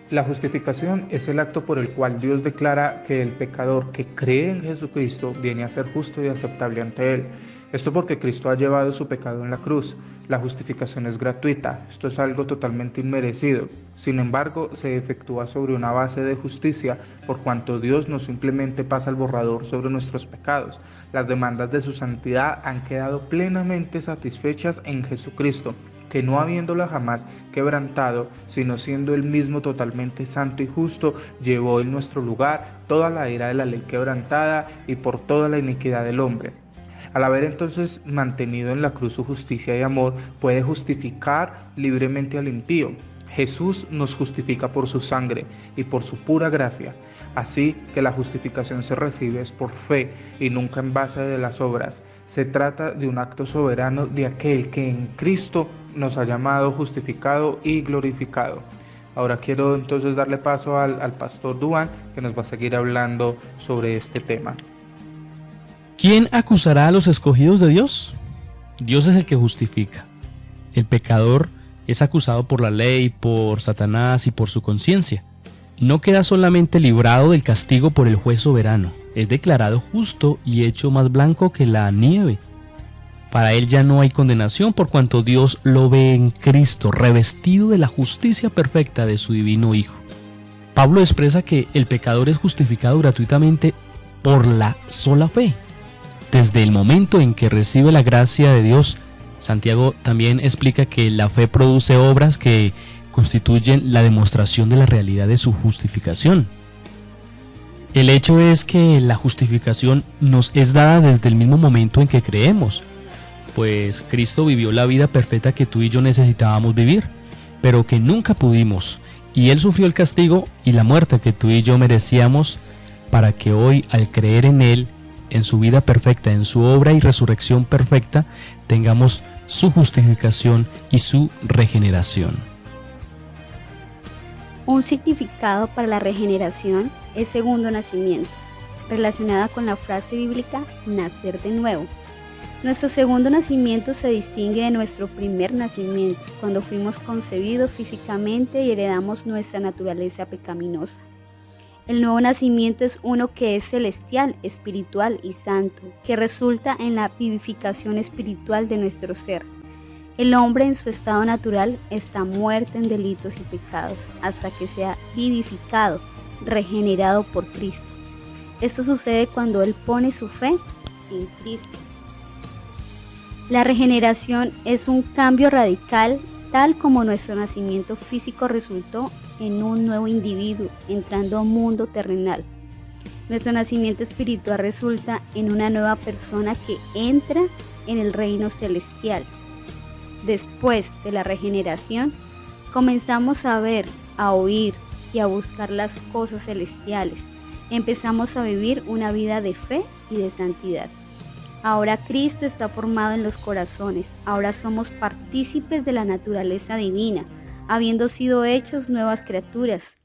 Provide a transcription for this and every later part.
La justificación es el acto por el cual Dios declara que el pecador que cree en Jesucristo viene a ser justo y aceptable ante Él. Esto porque Cristo ha llevado su pecado en la cruz. La justificación es gratuita, esto es algo totalmente inmerecido. Sin embargo, se efectúa sobre una base de justicia, por cuanto Dios no simplemente pasa el borrador sobre nuestros pecados. Las demandas de su santidad han quedado plenamente satisfechas en Jesucristo, que no habiéndola jamás quebrantado, sino siendo él mismo totalmente santo y justo, llevó en nuestro lugar toda la ira de la ley quebrantada y por toda la iniquidad del hombre. Al haber entonces mantenido en la cruz su justicia y amor, puede justificar libremente al impío. Jesús nos justifica por su sangre y por su pura gracia. Así que la justificación se recibe es por fe y nunca en base de las obras. Se trata de un acto soberano de aquel que en Cristo nos ha llamado, justificado y glorificado. Ahora quiero entonces darle paso al pastor Duan, que nos va a seguir hablando sobre este tema. ¿Quién acusará a los escogidos de Dios? Dios es el que justifica. El pecador es acusado por la ley, por Satanás y por su conciencia. No queda solamente librado del castigo por el juez soberano, es declarado justo y hecho más blanco que la nieve. Para él ya no hay condenación por cuanto Dios lo ve en Cristo, revestido de la justicia perfecta de su divino Hijo. Pablo expresa que el pecador es justificado gratuitamente por la sola fe. Desde el momento en que recibe la gracia de Dios, Santiago también explica que la fe produce obras que constituyen la demostración de la realidad de su justificación. El hecho es que la justificación nos es dada desde el mismo momento en que creemos, pues Cristo vivió la vida perfecta que tú y yo necesitábamos vivir, pero que nunca pudimos, y Él sufrió el castigo y la muerte que tú y yo merecíamos para que hoy, al creer en Él, en su vida perfecta, en su obra y resurrección perfecta, tengamos su justificación y su regeneración. Un significado para la regeneración es segundo nacimiento, relacionada con la frase bíblica nacer de nuevo. Nuestro segundo nacimiento se distingue de nuestro primer nacimiento, cuando fuimos concebidos físicamente y heredamos nuestra naturaleza pecaminosa. El nuevo nacimiento es uno que es celestial, espiritual y santo, que resulta en la vivificación espiritual de nuestro ser. El hombre en su estado natural está muerto en delitos y pecados, hasta que sea vivificado, regenerado por Cristo. Esto sucede cuando él pone su fe en Cristo. La regeneración es un cambio radical, tal como nuestro nacimiento físico resultó en un nuevo individuo entrando a un mundo terrenal. Nuestro nacimiento espiritual resulta en una nueva persona que entra en el reino celestial. Después de la regeneración, comenzamos a ver, a oír y a buscar las cosas celestiales. Empezamos a vivir una vida de fe y de santidad. Ahora Cristo está formado en los corazones. Ahora somos partícipes de la naturaleza divina, habiendo sido hechos nuevas criaturas.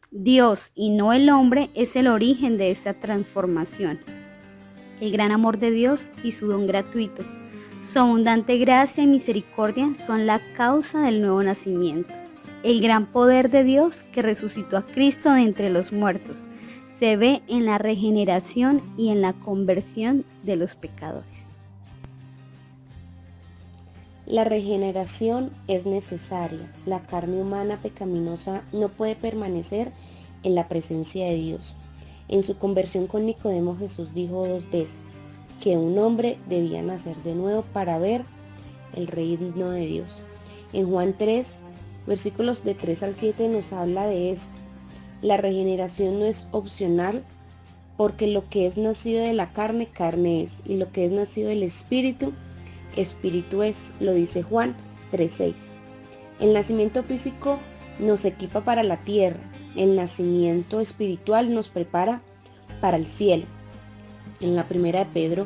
Dios y no el hombre es el origen de esta transformación. El gran amor de Dios y su don gratuito, su abundante gracia y misericordia son la causa del nuevo nacimiento. El gran poder de Dios que resucitó a Cristo de entre los muertos se ve en la regeneración y en la conversión de los pecadores. La regeneración es necesaria. La carne humana pecaminosa no puede permanecer en la presencia de Dios. En su conversión con Nicodemo, Jesús dijo 2 veces que un hombre debía nacer de nuevo para ver el reino de Dios. En Juan 3, versículos de 3 al 7 nos habla de esto. La regeneración no es opcional, porque lo que es nacido de la carne, carne es, y lo que es nacido del Espíritu, Espíritu es, lo dice Juan 3:6. El nacimiento físico nos equipa para la tierra, el nacimiento espiritual nos prepara para el cielo. En la primera de Pedro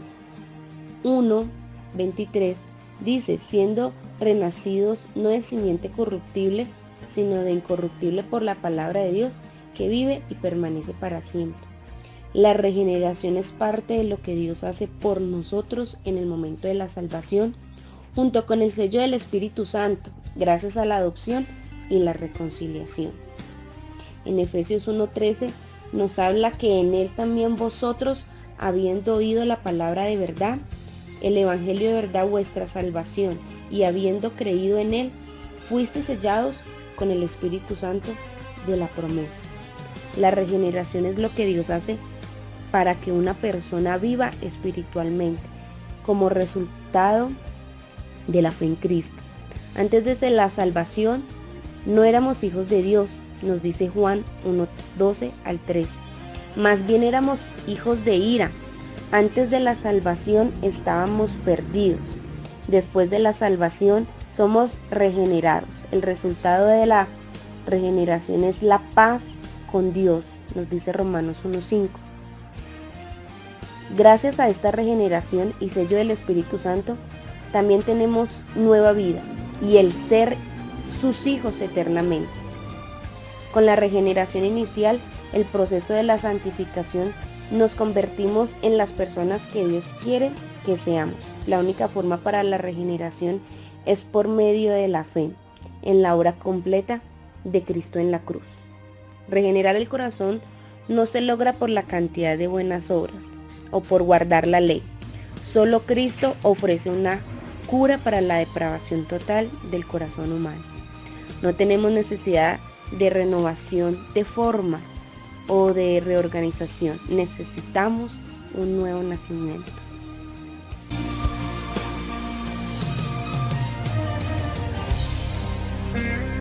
1:23 dice, siendo renacidos no de simiente corruptible, sino de incorruptible por la palabra de Dios, que vive y permanece para siempre. La regeneración es parte de lo que Dios hace por nosotros en el momento de la salvación, junto con el sello del Espíritu Santo, gracias a la adopción y la reconciliación. En Efesios 1:13 nos habla que en Él también vosotros, habiendo oído la palabra de verdad, el Evangelio de verdad, vuestra salvación, y habiendo creído en Él, fuiste sellados con el Espíritu Santo de la promesa. La regeneración es lo que Dios hace para que una persona viva espiritualmente, como resultado de la fe en Cristo. Antes de la salvación, no éramos hijos de Dios, nos dice Juan 1:12 al 13. Más bien éramos hijos de ira. Antes de la salvación estábamos perdidos. Después de la salvación somos regenerados. El resultado de la regeneración es la paz con Dios, nos dice Romanos 1:5. Gracias a esta regeneración y sello del Espíritu Santo, también tenemos nueva vida y el ser sus hijos eternamente. Con la regeneración inicial, el proceso de la santificación, nos convertimos en las personas que Dios quiere que seamos. La única forma para la regeneración es por medio de la fe en la obra completa de Cristo en la cruz. Regenerar el corazón no se logra por la cantidad de buenas obras o por guardar la ley. Solo Cristo ofrece una cura para la depravación total del corazón humano. No tenemos necesidad de renovación de forma o de reorganización. Necesitamos un nuevo nacimiento.